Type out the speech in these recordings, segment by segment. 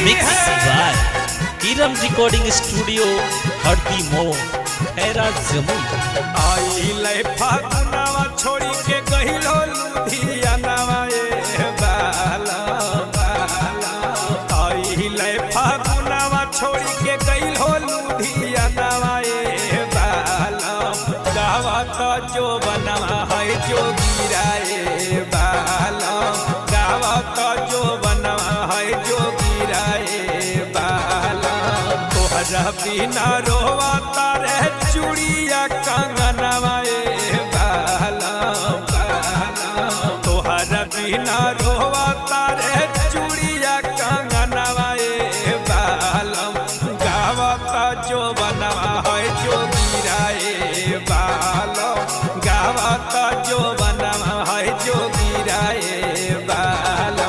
Mix by किरम recording studio हरदी मो हैरा जमुई। आइले फागुनवा छोड़ी के गहिलो लुधियानवा ए बाला बाला। आइले फागुनवा छोड़ी के गहिलो लुधियानवा ए बाला। गावा का जो बनवा है जो गिराए बाला। गावा का जो बनवा है जो गिराए बाला। तोहरा बिना रोवा तारे चूड़िया कंगनवा ए बाला बाला। तोहरा बिना रोवा तारे चूड़िया कंगनवा ए बाला। गावा का जो बनवा है जो गिराए बाला। गावा का जो बनवा है जो गिराए बाला।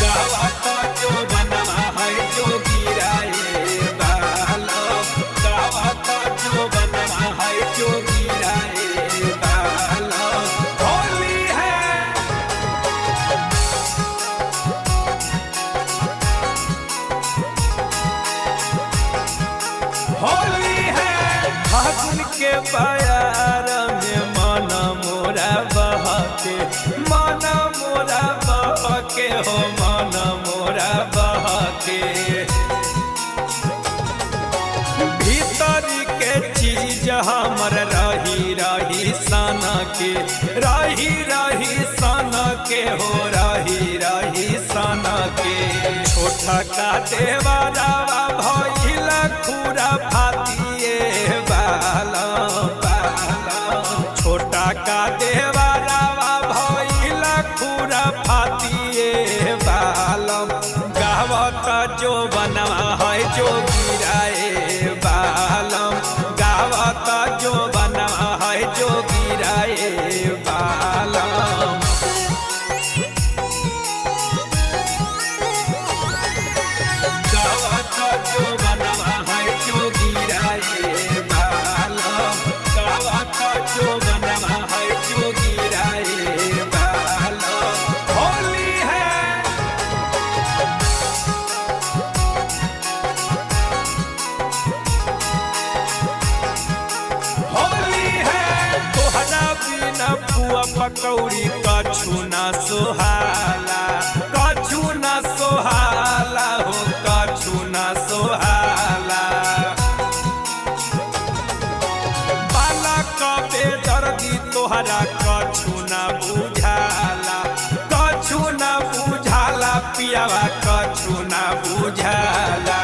गावा का जो बनवा है जो गिराए बाला। गावा का जो बनवा है जो गिराए बाला। होली है होली है फागुन के बयार में मन मोरा बहके। मन मोरा बहके हो मन मोरा बहके। भीतरी के चीज हमर रही रही सन के। रही रही सन के हो रही रही सन के। छोटा का देवरावा भइल खुरा फातिए बाला बाला। छोटा का देवरावा भइल खुरा फातिए बाला। गावा का जो बनवा है जो गिराए बालम। गावा का जो बनवा है जो गिराए बालम। गावा का जो बनवा है जो गिराए बालम। गावा का जो बनवा है जो गिराए बालम। होली है होली है तोहरा बिना पुआ पकौड़ी कछु ना सोहाला। कछु ना सोहाला हो कछु ना सोहाला। बाला कबे दर्दी तोहरा कछु ना बुझाला। कछु ना बुझाला पियावा कछु ना बुझाला।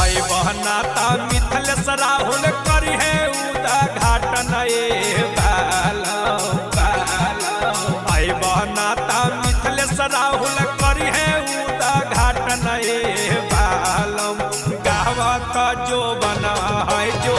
आई बहना ता मिथलेश राहुल करी है उदा घाटन ए बाला बाला। आई बहना ता मिथलेश राहुल करी है उदा घाटन ए बालम। गावा का जो बना है जो